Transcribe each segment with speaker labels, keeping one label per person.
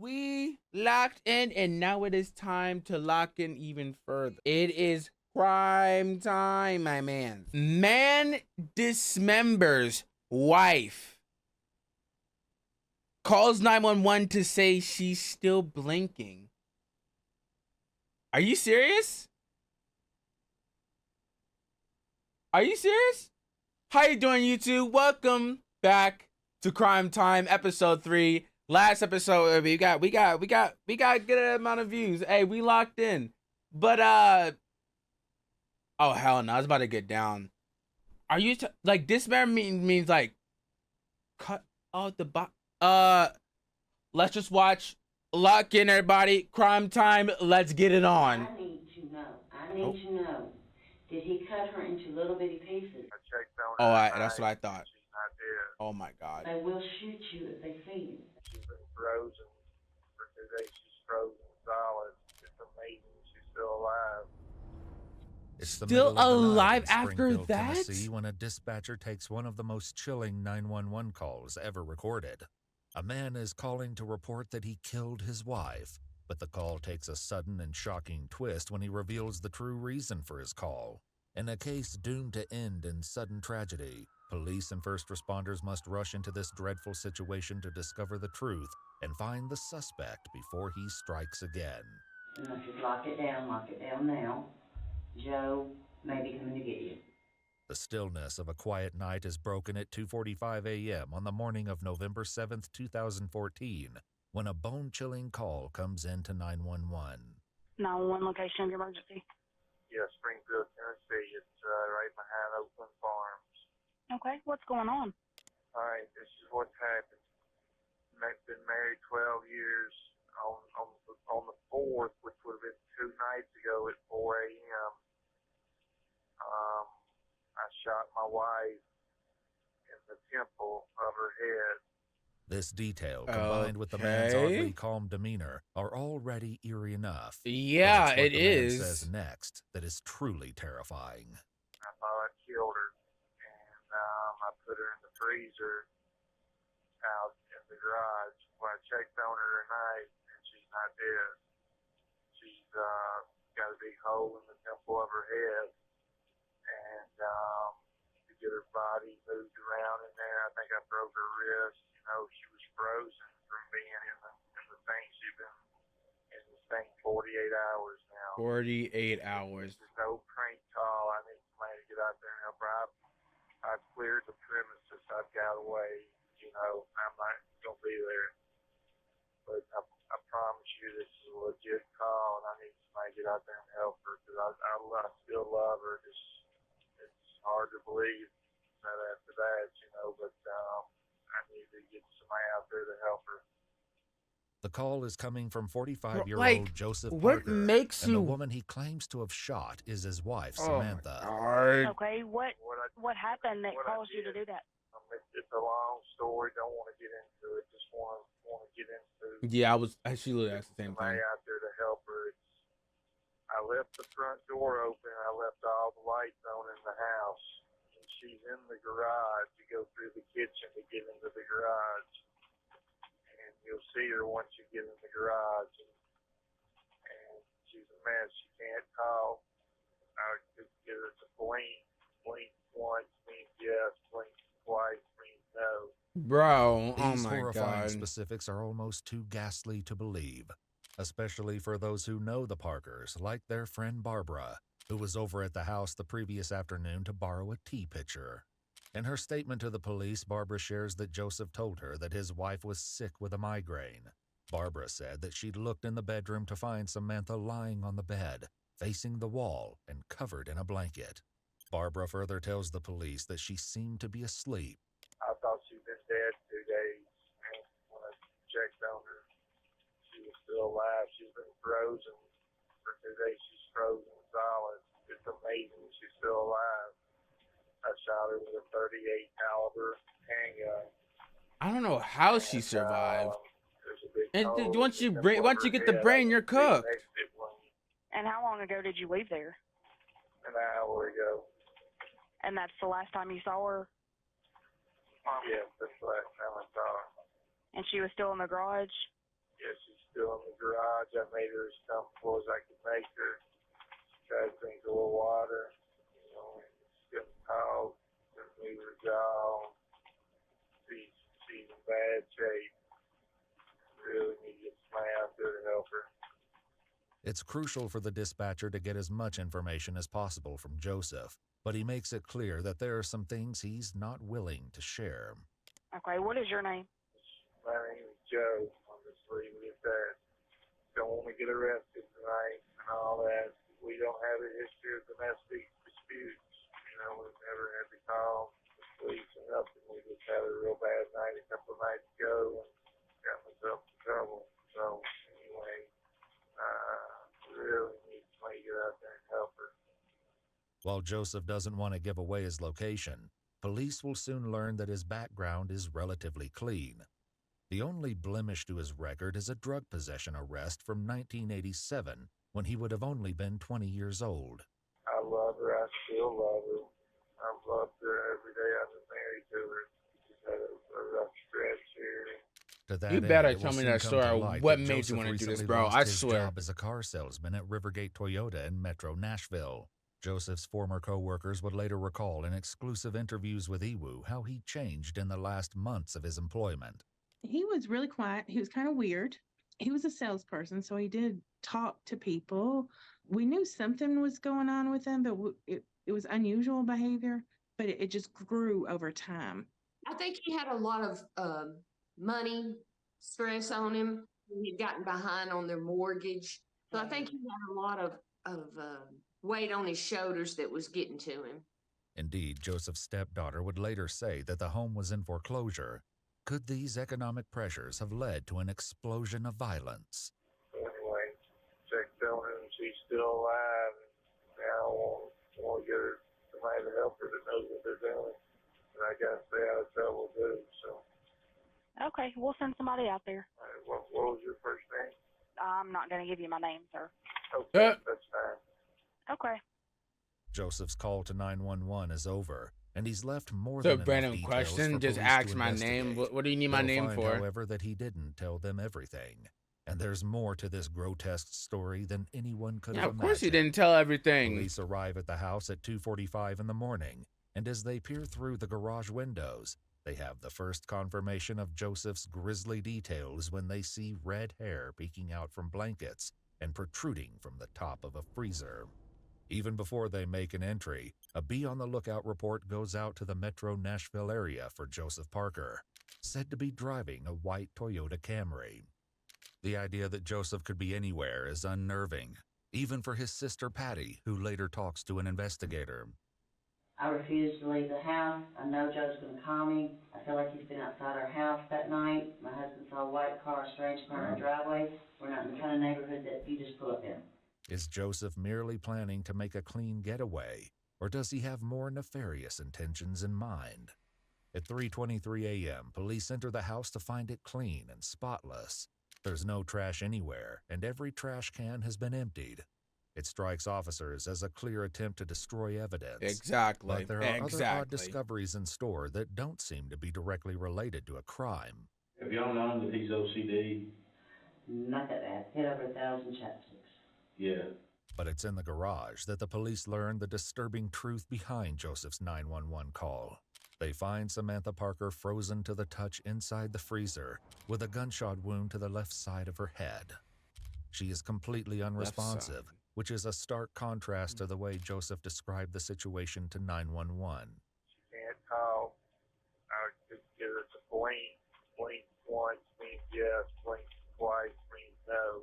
Speaker 1: We locked in, and now it is time to lock in even further. It is crime time, my man. Man dismembers wife. Calls 911 to say she's still blinking. Are you serious? Are you serious? How you doing, YouTube? Welcome back to Crime Time, episode 3. Last episode, we got a good amount of views. Hey, we locked in. But oh hell no, I was about to get down. Are you like dismember means like cut out the let's just watch. Lock in, everybody. Crime time. Let's get it on.
Speaker 2: I need to know. Did he cut her into little bitty pieces?
Speaker 3: I checked on
Speaker 1: Oh,
Speaker 3: her
Speaker 1: that's what I thought.
Speaker 3: She's not dead.
Speaker 1: Oh my god.
Speaker 2: They will shoot you if they see you.
Speaker 3: She's been frozen for 2 days. She's frozen solid. It's amazing she's still alive.
Speaker 4: It's the
Speaker 1: Still
Speaker 4: middle of the
Speaker 1: alive
Speaker 4: night in
Speaker 1: after
Speaker 4: Springfield,
Speaker 1: that?
Speaker 4: Tennessee, when a dispatcher takes one of the most chilling 911 calls ever recorded. A man is calling to report that he killed his wife, but the call takes a sudden and shocking twist when he reveals the true reason for his call. In a case doomed to end in sudden tragedy, police and first responders must rush into this dreadful situation to discover the truth and find the suspect before he strikes again.
Speaker 2: And if you lock it down now. Joe may be coming to get you.
Speaker 4: The stillness of a quiet night is broken at 2:45 a.m. on the morning of November 7th, 2014, when a bone-chilling call comes into 911.
Speaker 5: 911 location of your emergency.
Speaker 3: Yeah, Springfield, Tennessee. It's right behind Oakland Farms.
Speaker 5: Okay, what's going on?
Speaker 3: All right, this is what's happened. Been married 12 years. On the 4th, which would have been 2 nights ago at 4 a.m., I shot my wife in the temple of her head.
Speaker 4: This detail, combined with the man's oddly calm demeanor, are already eerie enough.
Speaker 1: Yeah,
Speaker 4: But it's what
Speaker 1: it
Speaker 4: the man
Speaker 1: is.
Speaker 4: says next that is truly terrifying.
Speaker 3: I thought I killed her, and I put her in the freezer out in the garage. When I checked on her tonight, and she's not dead. She's got a big hole in the temple of her head, and to get her body moved around in there, I think I broke her wrist. You know, she was frozen from being in the thing. She's been in this thing 48 hours now.
Speaker 1: 48 hours.
Speaker 3: There's no prank call. I need somebody to get out there and help her. I've cleared the premises. I've got away. You know, I'm not going to be there. But I promise you this is a legit call, and I need somebody to get out there and help her, because I still love her. It's hard to believe that after that, you know, but I need to get somebody out there to help her.
Speaker 4: The call is coming from 45-year-old
Speaker 1: Like,
Speaker 4: Joseph
Speaker 1: what
Speaker 4: Parker,
Speaker 1: makes
Speaker 4: and
Speaker 1: you...
Speaker 4: the woman he claims to have shot is his wife,
Speaker 1: Oh my
Speaker 4: Samantha.
Speaker 1: god.
Speaker 5: Okay, what happened that caused you to do that?
Speaker 3: It's a long story. Don't want to get into it. Just want to get into.
Speaker 1: Yeah, I actually asked the same
Speaker 3: somebody
Speaker 1: thing.
Speaker 3: out there to help her. I left the front door open. I left all the lights on in the house. And she's in the garage. You go through the kitchen to get into the garage. And you'll see her once you get in the garage. And she's a mess. She can't talk. I could get her to blink. Blink once means yes. Blink twice means no.
Speaker 1: Bro, oh
Speaker 4: These
Speaker 1: my
Speaker 4: horrifying
Speaker 1: god.
Speaker 4: specifics are almost too ghastly to believe, especially for those who know the Parkers, like their friend Barbara, who was over at the house the previous afternoon to borrow a tea pitcher. In her statement to the police, Barbara shares that Joseph told her that his wife was sick with a migraine. Barbara said that she'd looked in the bedroom to find Samantha lying on the bed, facing the wall and covered in a blanket. Barbara further tells the police that she seemed to be asleep.
Speaker 3: I thought she'd been dead 2 days. And when I checked on her, she was still alive. She's been frozen for 2 days. She's frozen solid. It's amazing she's still alive. I shot her with a 38 caliber handgun.
Speaker 1: I don't know how she survived.
Speaker 3: There's a big
Speaker 1: And
Speaker 3: hole
Speaker 1: once
Speaker 3: in
Speaker 1: you
Speaker 3: the
Speaker 1: bring,
Speaker 3: temple of
Speaker 1: once you
Speaker 3: her
Speaker 1: get the
Speaker 3: head.
Speaker 1: brain, you're
Speaker 3: I can see
Speaker 1: cooked.
Speaker 3: an exit wound
Speaker 5: And how long ago did you leave there?
Speaker 3: an hour ago.
Speaker 5: And that's the last time you saw her?
Speaker 3: Yes, that's the last time I saw her.
Speaker 5: And she was still in the garage?
Speaker 3: Yes, she's still in the garage. I made her as comfortable as I could make her. Tried to drink a little water, and skip out, and move her jaw. She's in bad shape. Really need to get somebody out there to help her.
Speaker 4: It's crucial for the dispatcher to get as much information as possible from Joseph, but he makes it clear that there are some things he's not willing to share.
Speaker 5: Okay, what is your name?
Speaker 3: My name is Joe. I'll just leave it at that. Don't want to get arrested tonight and all that. We don't have a history of domestic disputes. We've never had to call the police or nothing. We just had a real bad night a couple of nights ago and got myself in trouble. So anyway, really need somebody to get out there and help her.
Speaker 4: While Joseph doesn't want to give away his location, police will soon learn that his background is relatively clean. The only blemish to his record is a drug possession arrest from 1987, when he would have only been 20 years old.
Speaker 3: I love her. I still love her. I've loved her every day I've been married to her. She's had a rough stretch here.
Speaker 4: To that
Speaker 1: You
Speaker 4: end,
Speaker 1: better
Speaker 4: it will
Speaker 1: tell me
Speaker 4: soon
Speaker 1: that
Speaker 4: come
Speaker 1: story.
Speaker 4: to light
Speaker 1: What
Speaker 4: that
Speaker 1: made you
Speaker 4: Joseph
Speaker 1: want to do this,
Speaker 4: recently
Speaker 1: bro?
Speaker 4: lost
Speaker 1: I
Speaker 4: his
Speaker 1: swear.
Speaker 4: job as a car salesman at Rivergate Toyota in Metro Nashville. Joseph's former co-workers would later recall in exclusive interviews with Iwu how he changed in the last months of his employment.
Speaker 6: He was really quiet. He was kind of weird. He was a salesperson, so he did talk to people. We knew something was going on with him, but it was unusual behavior, but it just grew over time.
Speaker 7: I think he had a lot of money stress on him. He'd gotten behind on their mortgage. So I think he had a lot of weight on his shoulders that was getting to him.
Speaker 4: Indeed, Joseph's stepdaughter would later say that the home was in foreclosure. Could these economic pressures have led to an explosion of violence?
Speaker 3: Anyway, checked on her and she's still alive. Now I want to get her somebody to help her that knows what they're doing. And I got to stay out of trouble too. So.
Speaker 5: Okay, we'll send somebody out there.
Speaker 3: What was your first name?
Speaker 5: I'm not going to give you my name, sir.
Speaker 3: Okay, that's fine.
Speaker 5: Okay.
Speaker 4: Joseph's call to 911 is over, and he's left more
Speaker 1: So,
Speaker 4: than enough
Speaker 1: random
Speaker 4: details
Speaker 1: question.
Speaker 4: for
Speaker 1: Just
Speaker 4: police
Speaker 1: ask
Speaker 4: to
Speaker 1: my name.
Speaker 4: investigate.
Speaker 1: What do you need my
Speaker 4: They'll
Speaker 1: name
Speaker 4: find,
Speaker 1: for?
Speaker 4: however, that he didn't tell them everything. And there's more to this grotesque story than anyone could
Speaker 1: Yeah,
Speaker 4: have
Speaker 1: of course he
Speaker 4: imagined.
Speaker 1: didn't tell everything.
Speaker 4: Police arrive at the house at 2:45 in the morning, and as they peer through the garage windows, they have the first confirmation of Joseph's grisly details when they see red hair peeking out from blankets and protruding from the top of a freezer. Even before they make an entry, a be on the lookout report goes out to the Metro Nashville area for Joseph Parker, said to be driving a white Toyota Camry. The idea that Joseph could be anywhere is unnerving, even for his sister Patty, who later talks to an investigator.
Speaker 2: I refuse to leave the house. I know Joe's going to call me. I feel like he's been outside our house that night. My husband saw a white car, a strange car in our driveway. We're not in the kind of neighborhood that you just pull up in.
Speaker 4: Is Joseph merely planning to make a clean getaway, or does he have more nefarious intentions in mind? At 3:23 a.m., police enter the house to find it clean and spotless. There's no trash anywhere, and every trash can has been emptied. It strikes officers as a clear attempt to destroy evidence.
Speaker 1: Exactly.
Speaker 4: But there are other odd discoveries in store that don't seem to be directly related to a crime.
Speaker 8: Have y'all known that he's OCD?
Speaker 2: Not that bad. Hit over 1,000 chapsticks.
Speaker 8: Yeah.
Speaker 4: But it's in the garage that the police learn the disturbing truth behind Joseph's 911 call. They find Samantha Parker frozen to the touch inside the freezer with a gunshot wound to the left side of her head. She is completely unresponsive, which is a stark contrast to the way Joseph described the situation to 911.
Speaker 3: She can't talk. I would just give her a blink. Blink once means yes, blink twice means no.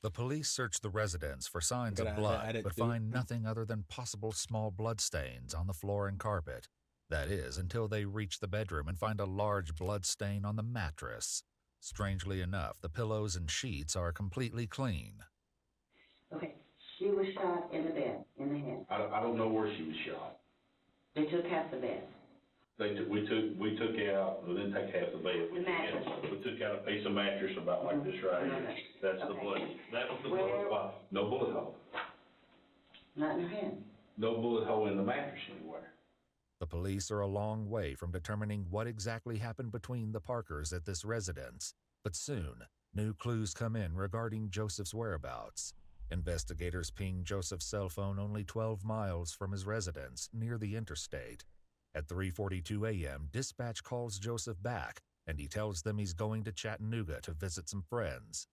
Speaker 4: The police search the residence for signs of blood, but find nothing other than possible small blood stains on the floor and carpet. That is, until they reach the bedroom and find a large blood stain on the mattress. Strangely enough, the pillows and sheets are completely clean.
Speaker 2: Okay, she was shot in the bed, in the head.
Speaker 8: I don't know where she was shot.
Speaker 2: They took half the bed.
Speaker 8: We took out, we didn't take half the bed.
Speaker 2: The mattress.
Speaker 8: We took out a piece of mattress about like this right here.
Speaker 2: Okay.
Speaker 8: That's the blood. That was the blood spot. No bullet hole.
Speaker 2: Not in her head.
Speaker 8: No bullet hole in the mattress anywhere.
Speaker 4: The police are a long way from determining what exactly happened between the Parkers at this residence, but soon New clues come in regarding Joseph's whereabouts. Investigators ping Joseph's cell phone only 12 miles from his residence near the interstate. At 3:42 a.m., dispatch calls Joseph back, and he tells them he's going to Chattanooga to visit some friends.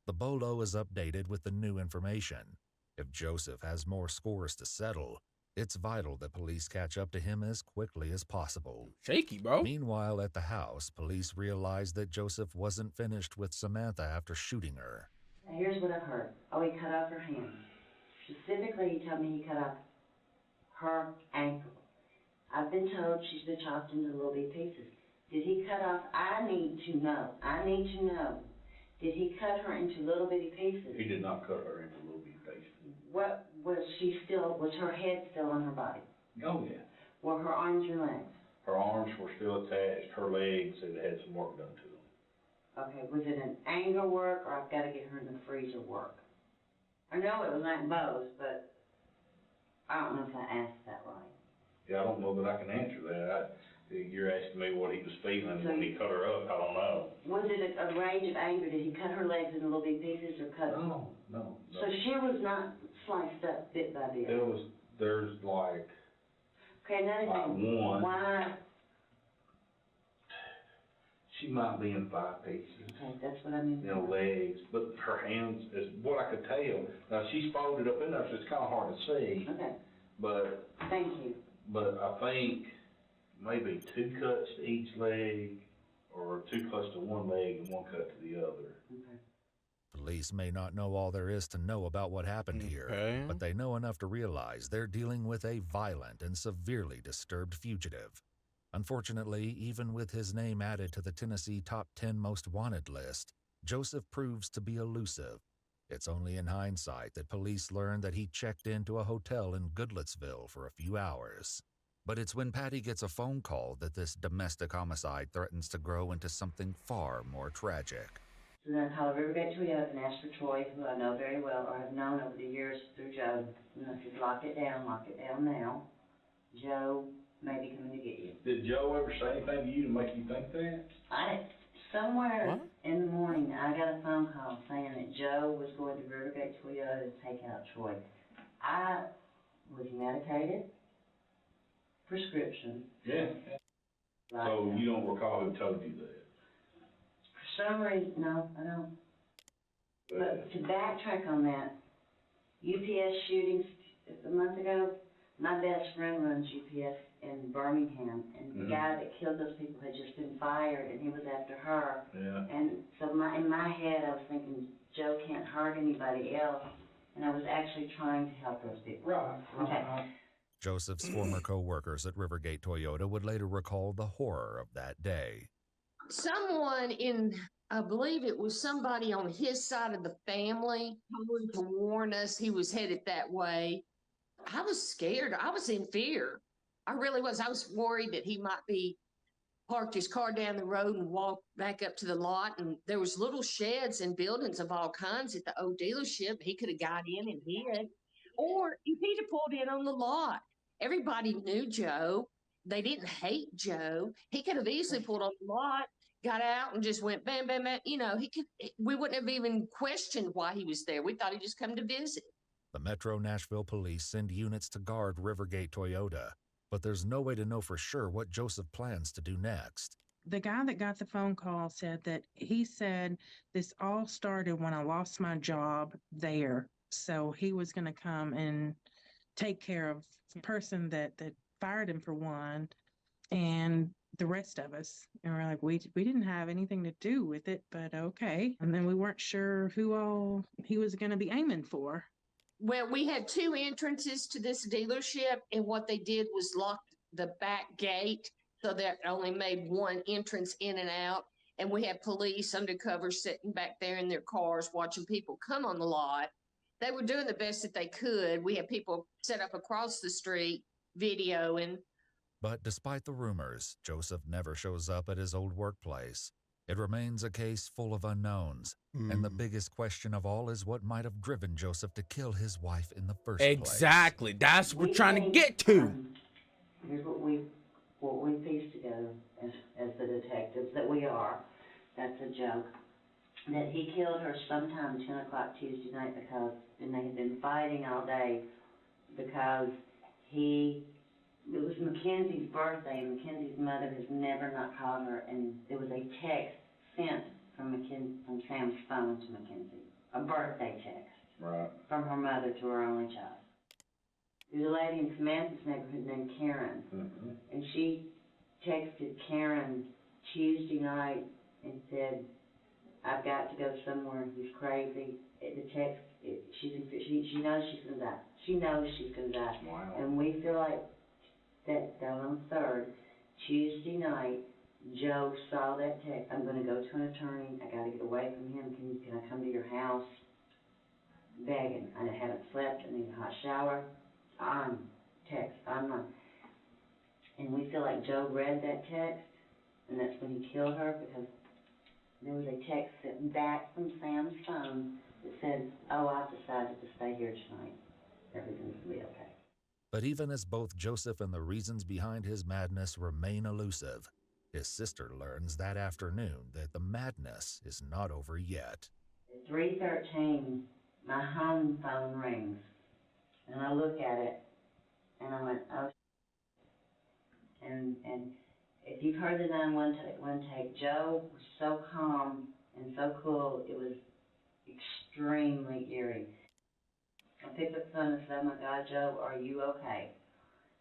Speaker 4: The bolo is updated with the new information. If Joseph has more scores to settle, it's vital that police catch up to him as quickly as possible.
Speaker 1: Shaky, bro.
Speaker 4: Meanwhile, at the house, police realize that Joseph wasn't finished with Samantha after shooting her.
Speaker 2: Now, here's what I've heard. Oh, he cut off her hand. Specifically, he told me he cut off her ankle. I've been told she's been chopped into little bitty pieces. Did he cut off? I need to know. Did he cut her into little bitty pieces?
Speaker 8: He did not cut her into little bitty pieces.
Speaker 2: What was was her head still on her body?
Speaker 8: Oh, yeah.
Speaker 2: Were her arms and legs?
Speaker 8: Her arms were still attached. Her legs had some work done to them.
Speaker 2: Okay, was it an anger work, or I've got to get her in the freezer work? I know it was Aunt Bo's, but I don't know if I asked that right.
Speaker 8: Yeah, I don't know that I can answer that. You're asking me what he was feeling
Speaker 2: So
Speaker 8: when he cut her up. I don't know.
Speaker 2: Was it a range of anger? Did he cut her legs into little bitty pieces, or cut?
Speaker 8: No.
Speaker 2: So she was not sliced up bit by bit.
Speaker 8: There's like
Speaker 2: Okay, another thing.
Speaker 8: one.
Speaker 2: Why?
Speaker 8: She might be in 5 pieces.
Speaker 2: Okay, that's what I mean.
Speaker 8: Legs, but her hands is what I could tell. Now she's folded up in there, so it's kind of hard to see.
Speaker 2: Okay,
Speaker 8: But
Speaker 2: thank you.
Speaker 8: I think maybe 2 cuts to each leg, or 2 cuts to one leg and 1 cut to the other.
Speaker 2: Okay.
Speaker 4: Police may not know all there is to know about what happened here,
Speaker 1: Okay.
Speaker 4: but they know enough to realize they're dealing with a violent and severely disturbed fugitive. Unfortunately, even with his name added to the Tennessee Top 10 Most Wanted list, Joseph proves to be elusive. It's only in hindsight that police learn that he checked into a hotel in Goodlettsville for a few hours. But it's when Patty gets a phone call that this domestic homicide threatens to grow into something far more tragic.
Speaker 2: So then I called Rivergate Toyota and asked for Troy, who I know very well, or have known over the years through Joe. And I said, lock it down now. Joe may be coming to get you.
Speaker 8: Did Joe ever say anything to you to make you think that?
Speaker 2: Somewhere
Speaker 1: What?
Speaker 2: in the morning, I got a phone call saying that Joe was going to Rivergate Toyota to take out Troy. I was medicated, prescription.
Speaker 8: Yeah.
Speaker 2: Like
Speaker 8: So
Speaker 2: that.
Speaker 8: you don't recall who told you that?
Speaker 2: For some reason, no, I don't. But to backtrack on that, UPS shootings a month ago, my best friend runs UPS in Birmingham, and the guy that killed those people had just been fired, and he was after her.
Speaker 8: Yeah.
Speaker 2: And so in my head, I was thinking, Joe can't hurt anybody else, and I was actually trying to help those people.
Speaker 8: Right.
Speaker 2: Okay.
Speaker 4: Joseph's former co-workers at Rivergate Toyota would later recall the horror of that day.
Speaker 7: Someone I believe it was somebody on his side of the family told to warn us he was headed that way. I was scared. I was in fear. I really was. I was worried that he might be parked his car down the road and walked back up to the lot. And there was little sheds and buildings of all kinds at the old dealership. He could have got in and hid. Or if he'd have pulled in on the lot. Everybody knew Joe. They didn't hate Joe. He could have easily pulled on the lot, got out, and just went bam, bam, bam. We wouldn't have even questioned why he was there. We thought he'd just come to visit.
Speaker 4: The Metro Nashville police send units to guard Rivergate Toyota, but there's no way to know for sure what Joseph plans to do next.
Speaker 6: The guy that got the phone call said that he said this all started when I lost my job there. So he was going to come and take care of the person that fired him, for one, and the rest of us. And we're like, we didn't have anything to do with it, but okay. And then we weren't sure who all he was going to be aiming for.
Speaker 7: Well, we had 2 entrances to this dealership, and what they did was lock the back gate so that only made 1 entrance in and out. And we had police undercover sitting back there in their cars watching people come on the lot. They were doing the best that they could. We had people set up across the street videoing.
Speaker 4: But despite the rumors, Joseph never shows up at his old workplace. It remains a case full of unknowns, and the biggest question of all is what might have driven Joseph to kill his wife in the first place.
Speaker 1: Exactly. That's what we're trying to get to.
Speaker 2: Here's what we pieced together as the detectives that we are. That's a joke. that he killed her sometime 10 o'clock Tuesday night and they had been fighting all day because it was Mackenzie's birthday, and Mackenzie's mother has never not called her, and there was a text sent from Sam's phone to Mackenzie, a birthday text.
Speaker 8: Right.
Speaker 2: From her mother to her only child. There's a lady in Samantha's neighborhood named Karen, and she texted Karen Tuesday night and said, "I've got to go somewhere. He's crazy." The text, she knows she's gonna die. She knows she's gonna die.
Speaker 8: Wow.
Speaker 2: And we feel like that on the 3rd, Tuesday night, Joe saw that text. "I'm gonna go to an attorney. I gotta get away from him. Can I come to your house?" Begging. I haven't slept. I need a hot shower. I'm not. And we feel like Joe read that text, and that's when he killed her, because there was a text sent back from Sam's phone that said, "Oh, I've decided to stay here tonight. Everything's going to be okay."
Speaker 4: But even as both Joseph and the reasons behind his madness remain elusive, his sister learns that afternoon that the madness is not over yet.
Speaker 2: At 3:13, my home phone rings, and I look at it, and I went, "Oh." And if you've heard the 911 tape, Joe was so calm and so cool, it was extremely eerie. I picked up the phone and said, "Oh my God, Joe, are you okay?"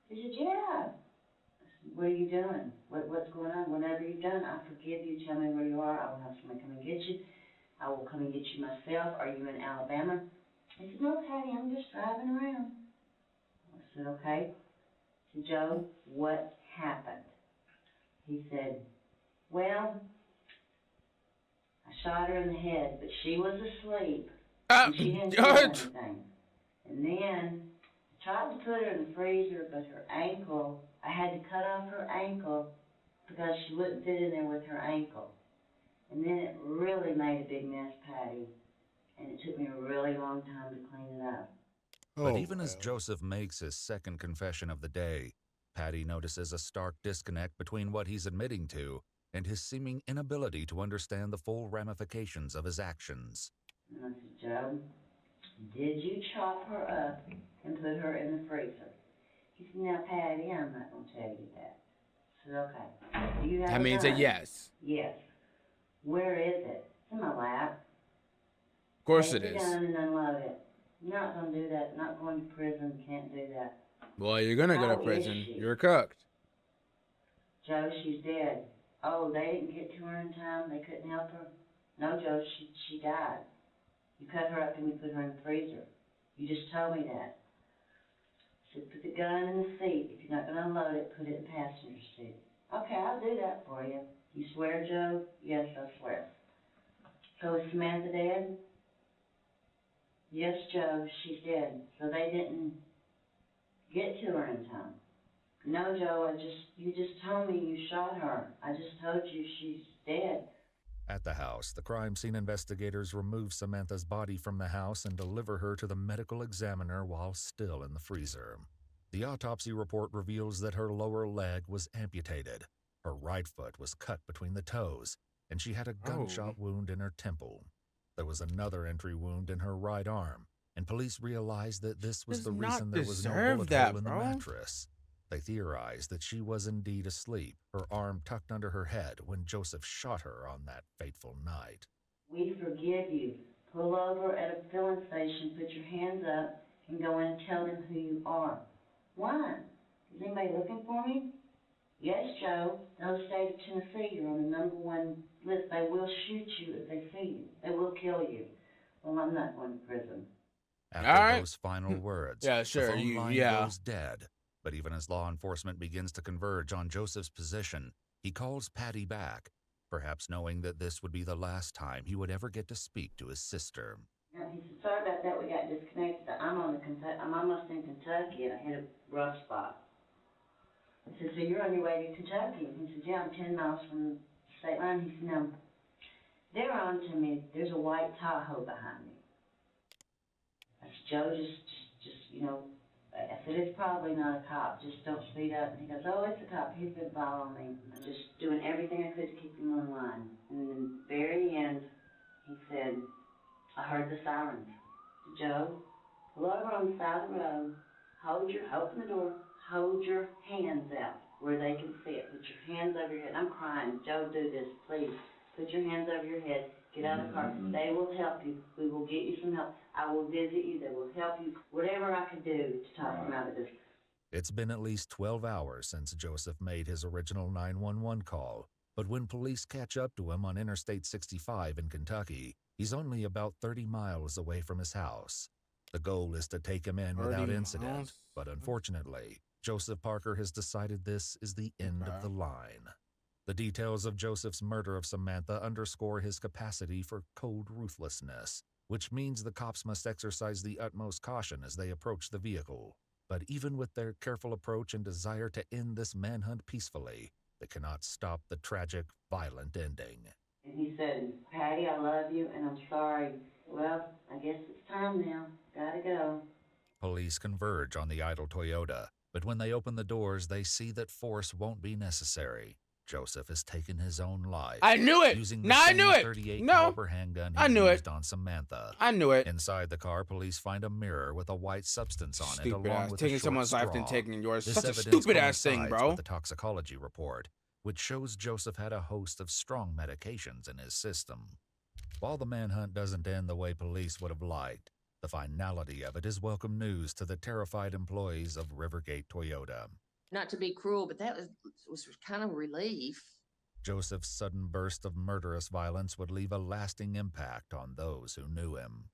Speaker 2: He said, "Yeah." I said, "What are you doing? What's going on? Whatever you've done, I forgive you. Tell me where you are. I will have somebody come and get you. I will come and get you myself. Are you in Alabama?" He said, "No, Patty, I'm just driving around." I said, "Okay." I said, "Joe, what happened?" He said, "Well, I shot her in the head, but she was asleep, and she didn't do anything. And then I tried to put her in the freezer, but her ankle, I had to cut off her ankle because she wouldn't fit in there with her ankle. And then it really made a big mess, Patty, and it took me a really long time to clean it up."
Speaker 4: But even as Joseph makes his second confession of the day, Patty notices a stark disconnect between what he's admitting to and his seeming inability to understand the full ramifications of his actions.
Speaker 2: And I said, "Joe, did you chop her up and put her in the freezer?" He said, "Now, Patty, I'm not going to tell you that." I said, "Okay. Do you have
Speaker 1: That
Speaker 2: a
Speaker 1: means
Speaker 2: gun?"
Speaker 1: a yes.
Speaker 2: "Yes." "Where is it?" "It's in my lap."
Speaker 1: Of course
Speaker 2: Take
Speaker 1: it
Speaker 2: the
Speaker 1: is.
Speaker 2: gun and unload it. "I'm not going to do that. Not going to prison. Can't do that."
Speaker 1: Well, you're gonna go to
Speaker 2: "How is
Speaker 1: prison.
Speaker 2: she?"
Speaker 1: You're cooked.
Speaker 2: "Joe, she's dead." "Oh, they didn't get to her in time? They couldn't help her?" "No, Joe, she died. You cut her up and you put her in the freezer. You just told me that." I said, "Put the gun in the seat. If you're not going to unload it, put it in the passenger seat." "Okay, I'll do that for you." "You swear, Joe?" "Yes, I swear." "So is Samantha dead?" "Yes, Joe, she's dead. So they didn't get to her in time?" "No, Joe, you just told me you shot her. I just told you she's dead."
Speaker 4: At the house, the crime scene investigators remove Samantha's body from the house and deliver her to the medical examiner while still in the freezer. The autopsy report reveals that her lower leg was amputated, her right foot was cut between the toes, and she had a gunshot wound in her temple. There was another entry wound in her right arm, and police realized that this was
Speaker 1: Does
Speaker 4: the
Speaker 1: not
Speaker 4: reason there was no
Speaker 1: deserve
Speaker 4: bullet
Speaker 1: that,
Speaker 4: hole in the
Speaker 1: bro.
Speaker 4: mattress. They theorized that she was indeed asleep, her arm tucked under her head when Joseph shot her on that fateful night.
Speaker 2: "We forgive you. Pull over at a filling station, put your hands up, and go in and tell them who you are." "Why? Is anybody looking for me?" "Yes, Joe. The state of Tennessee, you're on the #1 list. They will shoot you if they see you. They will kill you." "Well, I'm not going to prison."
Speaker 4: After those final words,
Speaker 1: Yeah, sure.
Speaker 4: the phone line
Speaker 1: Yeah.
Speaker 4: goes dead. But even as law enforcement begins to converge on Joseph's position, he calls Patty back, perhaps knowing that this would be the last time he would ever get to speak to his sister.
Speaker 2: He said, "Sorry about that. We got disconnected. I'm almost in Kentucky, and I hit a rough spot." I said, "So you're on your way to Kentucky?" He said, "Yeah, I'm 10 miles from the state line." He said, "No, they're on to me. There's a white Tahoe behind me." I said, "Joe, I said, "It's probably not a cop. Just don't speed up." And he goes, "Oh, it's a cop. He's been following me. I'm just doing everything I could to keep him on line." And in the very end, He said, I heard the sirens. Joe, pull over on the side of the road, open the door, hold your hands out where they can see it. Put your hands over your head. I'm crying. Joe, do this, please. Put your hands over your head. Get out of the car. They will help you. We will get you some help. I will visit you. They will help you. Whatever I can do to talk them out of this.
Speaker 4: It's been at least 12 hours since Joseph made his original 911 call, but when police catch up to him on Interstate 65 in Kentucky, he's only about 30 miles away from his house. The goal is to take him in without incident, but unfortunately, Joseph Parker has decided this is the end of the line. The details of Joseph's murder of Samantha underscore his capacity for cold ruthlessness, which means the cops must exercise the utmost caution as they approach the vehicle. But even with their careful approach and desire to end this manhunt peacefully, they cannot stop the tragic, violent ending.
Speaker 2: And he said, Patty, I love you, and I'm sorry. Well, I guess it's time now. Gotta go.
Speaker 4: Police converge on the idle Toyota, but when they open the doors, they see that force won't be necessary. Joseph has taken his own life.
Speaker 1: I knew it.
Speaker 4: Using the
Speaker 1: No, I
Speaker 4: same
Speaker 1: knew it.
Speaker 4: 38
Speaker 1: No,
Speaker 4: caliber handgun
Speaker 1: I
Speaker 4: he
Speaker 1: knew
Speaker 4: used
Speaker 1: it.
Speaker 4: on Samantha.
Speaker 1: I knew it.
Speaker 4: Inside the car, police find a mirror with a white substance on it,
Speaker 1: Stupid
Speaker 4: along
Speaker 1: ass.
Speaker 4: with
Speaker 1: Taking
Speaker 4: a short
Speaker 1: someone's life
Speaker 4: straw.
Speaker 1: and taking yours.
Speaker 4: This
Speaker 1: Such a
Speaker 4: evidence
Speaker 1: stupid ass thing,
Speaker 4: coincides
Speaker 1: bro.
Speaker 4: with the toxicology report, which shows Joseph had a host of strong medications in his system. While the manhunt doesn't end the way police would have liked, the finality of it is welcome news to the terrified employees of Rivergate Toyota.
Speaker 7: Not to be cruel, but that was kind of relief.
Speaker 4: Joseph's sudden burst of murderous violence would leave a lasting impact on those who knew him.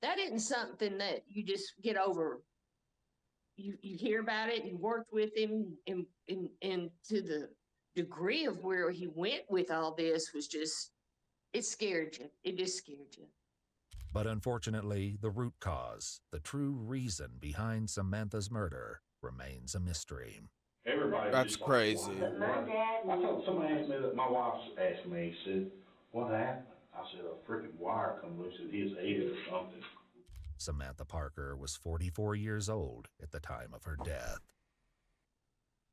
Speaker 7: That isn't something that you just get over. You hear about it, you worked with him, and to the degree of where he went with all this was just, it scared you. It just scared you.
Speaker 4: But unfortunately, the root cause, the true reason behind Samantha's murder, remains a mystery.
Speaker 8: Everybody.
Speaker 1: That's
Speaker 8: just like,
Speaker 1: crazy.
Speaker 2: But my dad...
Speaker 8: I told somebody asked me that, my wife asked me, said, what happened? I said, a freaking wire come loose in his head or something.
Speaker 4: Samantha Parker was 44 years old at the time of her death.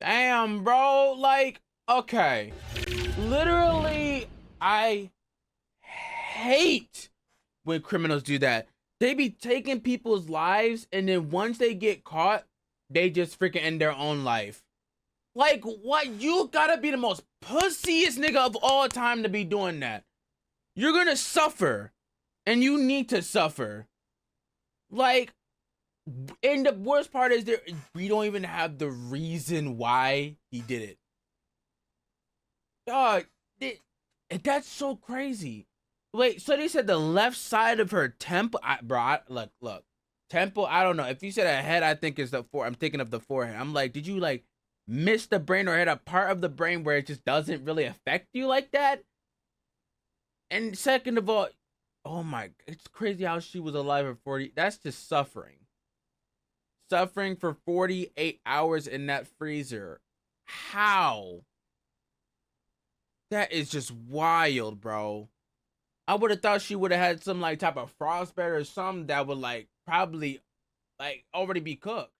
Speaker 1: Damn, bro. Like, okay. Literally, I hate when criminals do that. They be taking people's lives, and then once they get caught, they just freaking end their own life. Like, what? You gotta be the most pussiest nigga of all time to be doing that. You're gonna suffer, and you need to suffer. Like, and the worst part is we don't even have the reason why he did it. Dog, that's so crazy. Wait, so they said the left side of her temple. Look, temple. I don't know. If you said a head, I think it's I'm thinking of the forehead. I'm like, did you like miss the brain or hit a part of the brain where it just doesn't really affect you like that? And second of all, oh my, it's crazy how she was alive at 40. That's just suffering. Suffering for 48 hours in that freezer. How? That is just wild, bro. I would have thought she would have had some like type of frostbite or something that would like probably like already be cooked.